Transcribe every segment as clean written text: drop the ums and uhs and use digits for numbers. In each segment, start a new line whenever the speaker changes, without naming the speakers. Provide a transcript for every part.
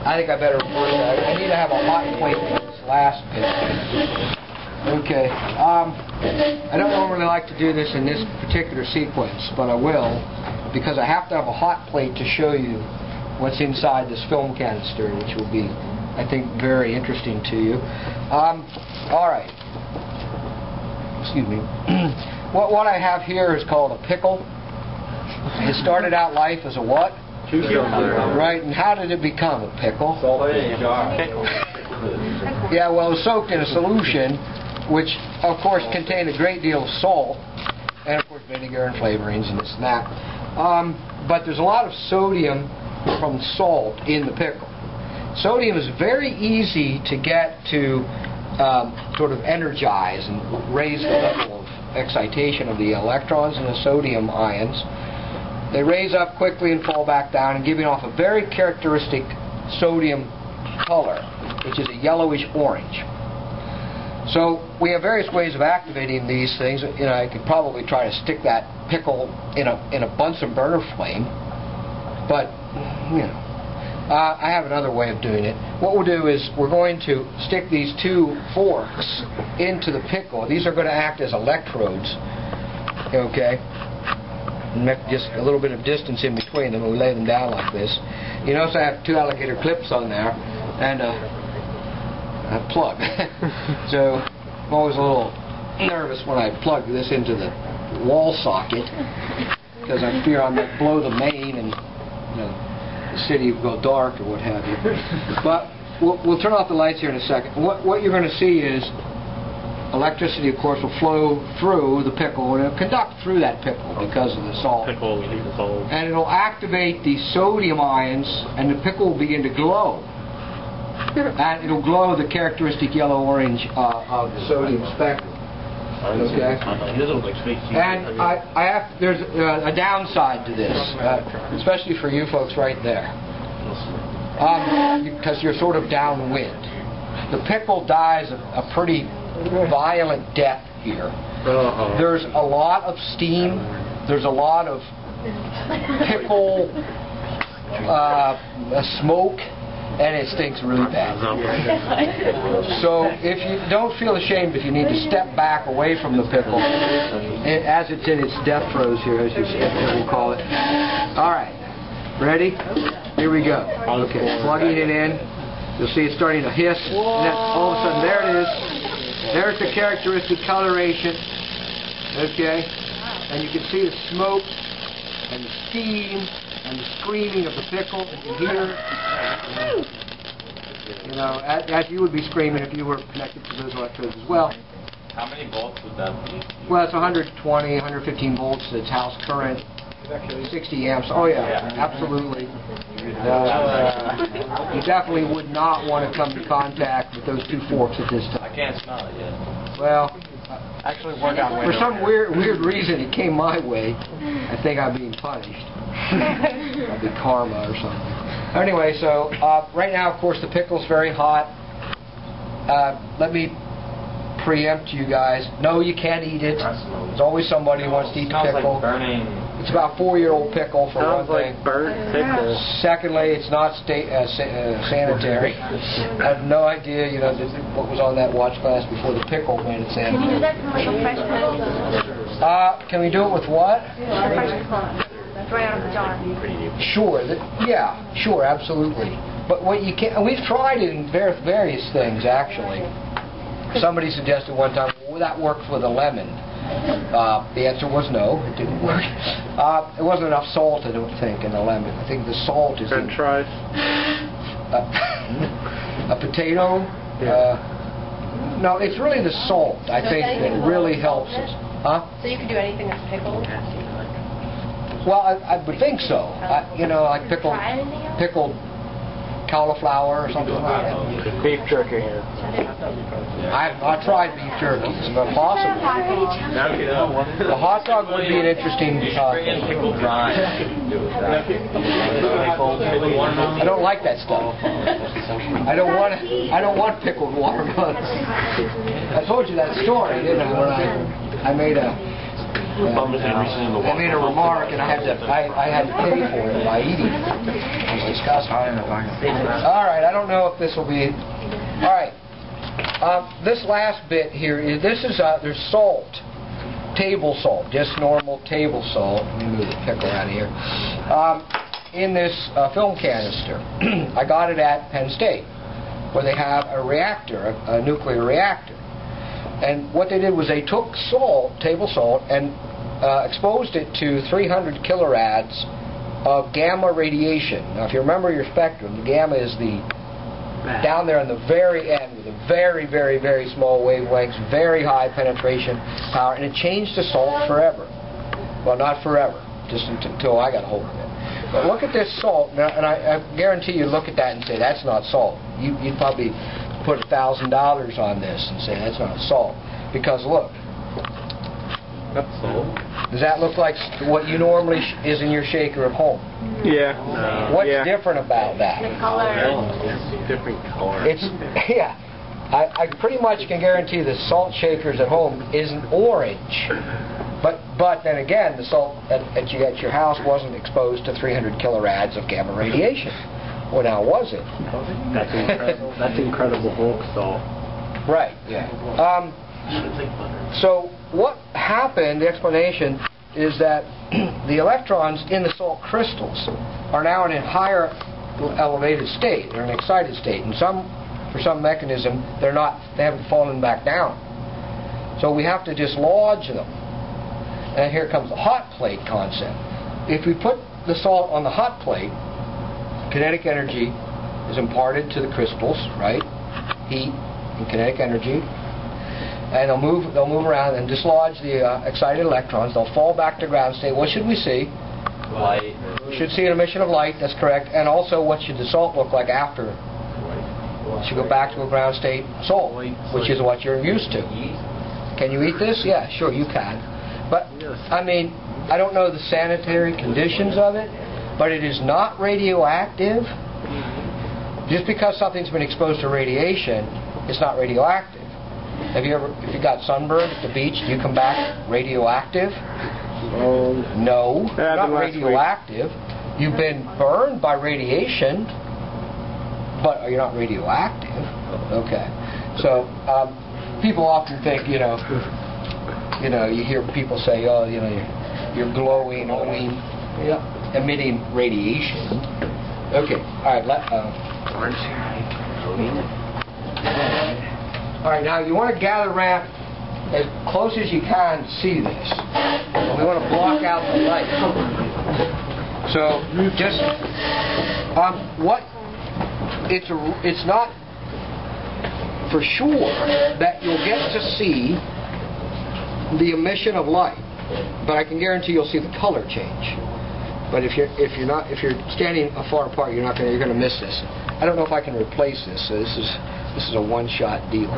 I think I better reverse that. I need to have a hot plate for this last picture. Okay, I don't normally like to do this in this particular sequence, but I will, because I have to have a hot plate to show you what's inside this film canister, which will be, I think, very interesting to you. Alright, excuse me. What I have here is called a pickle. It started out life as a what? Right, and how did it become a pickle? Yeah, well, it was soaked in a solution, which of course contained a great deal of salt, and of course vinegar and flavorings and this and that. But there's a lot of sodium from salt in the pickle. Sodium is very easy to get to sort of energize and raise the level of excitation of the electrons in the sodium ions. They raise up quickly and fall back down, and giving off a very characteristic sodium color, which is a yellowish orange. So we have various ways of activating these things. You know, I could probably try to stick that pickle in a Bunsen burner flame, but you know, I have another way of doing it. What we'll do is we're going to stick these two forks into the pickle. These are going to act as electrodes. Okay, and make just a little bit of distance in between them, and we lay them down like this. You notice I have two alligator clips on there and a plug. So I'm always a little nervous when I plug this into the wall socket, because I fear I might blow the main and the city will go dark or what have you. But we'll turn off the lights here in a second. What you're going to see is electricity, of course, will flow through the pickle, and it'll conduct through that pickle because of the salt. And it'll activate the sodium ions, and the pickle will begin to glow. And it'll glow the characteristic yellow-orange of the sodium spectrum. Okay. And there's a downside to this, especially for you folks right there, because you're sort of downwind. The pickle dies a pretty violent death here. There's a lot of steam. There's a lot of pickle smoke. And it stinks really bad. So if you don't feel ashamed if you need to step back away from the pickle, as it's in its death throes here, as we'll call it. Alright, ready? Here we go. Okay, plugging it in. You'll see it's starting to hiss, and then all of a sudden, there it is. There's the characteristic coloration. Okay, and you can see the smoke and the steam and the screaming of the pickle. You can hear, you know, as you would be screaming if you were connected to those electrodes as well.
How many volts would that be?
Well, it's 120, 115 volts. It's house current. 60 amps. Oh yeah, absolutely. You definitely would not want to come in contact with those two forks at this time.
I can't smell it yet.
Well,
actually, we're down
for some weird reason, it came my way. I think I'm being punished. That'd be karma or something. Anyway, so right now, of course, the pickle's very hot. Let me preempt you guys. No, you can't eat it. There's always somebody who wants to eat the pickle.
Like burning.
It's about a 4-year-old pickle for one thing.
Like burnt pickle.
Secondly, it's not sanitary. I have no idea, you know, what was on that watch glass before the pickle made it sanitary.
Can you do that from like a fresh pickle?
Can we do it with what?
Right out of the jar.
Sure. Yeah. Sure. Absolutely. But what you can, we've tried it in various things actually. Somebody suggested one time, will that work for the lemon? The answer was no, it didn't work. There wasn't enough salt, I don't think, in the lemon. I think the salt is in...
French fries?
A potato?
Yeah.
No, it's really the salt, I think, that really helps us. Huh?
So you could do anything that's pickled?
Well, I would think so. You know, like pickled cauliflower or something like that.
Beef jerky.
I have not tried beef jerky. It's not possible. The hot dog would be an interesting thing. I don't like that stuff. I don't want pickled watermelons. I told you that story, didn't I? When I made a I made a remark and I had to pay for it by eating it. It was disgusting. All right, I don't know if this will be... All right. This last bit here is there's salt, table salt, just normal table salt. Let me move the pickle out of here. In this film canister, I got it at Penn State, where they have a reactor, a nuclear reactor. And what they did was they took salt, table salt, and exposed it to 300 kilorads of gamma radiation. Now, if you remember your spectrum, the gamma is the down there on the very end with a very, very, very small wavelengths, very high penetration power, and it changed the salt forever. Well, not forever, just until I got a hold of it. But look at this salt, now, and I guarantee you look at that and say, that's not salt. You'd probably put $1,000 on this and say, that's not salt. Because look.
That's salt.
Does that look like what you normally is in your shaker at home?
Yeah.
What's different about that?
The color.
It's different color.
It's, yeah. I pretty much can guarantee the salt shakers at home isn't orange. But then again, the salt at your house wasn't exposed to 300 kilorads of gamma radiation. Well, now was it?
That's incredible. That's incredible bulk salt.
Right. Yeah. So what happened? The explanation is that the electrons in the salt crystals are now in a higher elevated state. They're in an excited state, and for some mechanism they haven't fallen back down. So we have to dislodge them. And here comes the hot plate concept. If we put the salt on the hot plate, kinetic energy is imparted to the crystals, right? Heat and kinetic energy. And they'll move around and dislodge the excited electrons. They'll fall back to ground state. What should we see?
Light.
We should see an emission of light, that's correct. And also, what should the salt look like after? It should go back to a ground state salt, which is what you're used to. Can you eat this? Yeah, sure, you can. But, I mean, I don't know the sanitary conditions of it, but it is not radioactive. Just because something's been exposed to radiation, it's not radioactive. If you got sunburned at the beach, do you come back radioactive? No, not radioactive. You've been burned by radiation, but you're not radioactive. Okay. So people often think, you hear people say, oh, you're glowing, only emitting radiation. Okay. All right. All right, now you want to gather around as close as you can to see this. And we want to block out the light. So just it's not for sure that you'll get to see the emission of light, but I can guarantee you'll see the color change. But if you're standing far apart, you're going to miss this. I don't know if I can replace this. So this is a one-shot deal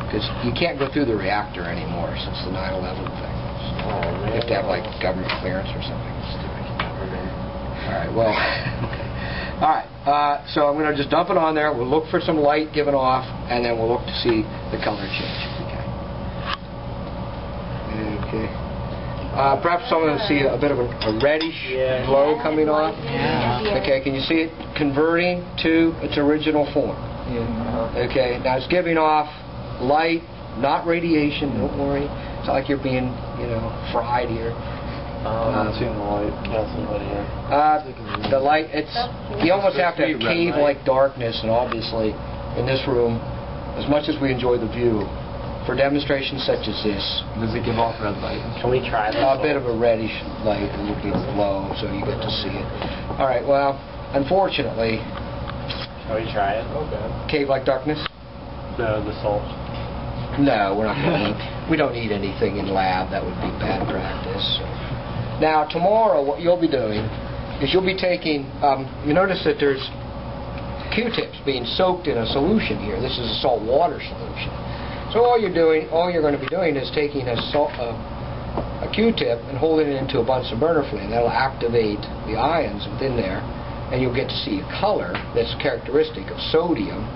because you can't go through the reactor anymore since the 9/11 thing. You have to have like government clearance or something. All right. Well. Okay. All right. So I'm going to just dump it on there. We'll look for some light given off, and then we'll look to see the color change. Okay. Perhaps someone will see a bit of a reddish glow coming on. Okay, can you see it converting to its original form? Okay, now it's giving off light, not radiation. Don't worry. It's not like you're being, fried here.
I'm not seeing the light. Can't see anybody here.
The light, you almost have to have cave-like darkness, and obviously, in this room, as much as we enjoy the view, for demonstrations such as this,
does it give off red light? Can we try this?
A bit of a reddish light, a little bit low, so you get to see it. All right. Well, unfortunately.
Shall we try it? Okay.
Cave-like darkness?
No, the salt.
No, we're not going to eat. We don't eat anything in lab. That would be bad practice. Now, tomorrow, what you'll be doing is you'll be taking. You notice that there's Q-tips being soaked in a solution here. This is a salt water solution. So all you're going to be doing is taking a Q-tip and holding it into a Bunsen burner flame. That'll activate the ions within there, and you'll get to see a color that's characteristic of sodium,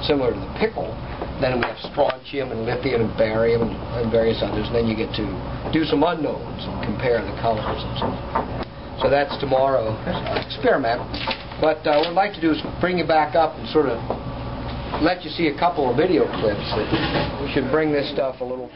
similar to the pickle. Then we have strontium and lithium and barium and various others. And then you get to do some unknowns and compare the colors and so on. So that's tomorrow. Experiment. But what I'd like to do is bring you back up and sort of let you see a couple of video clips that should bring this stuff a little...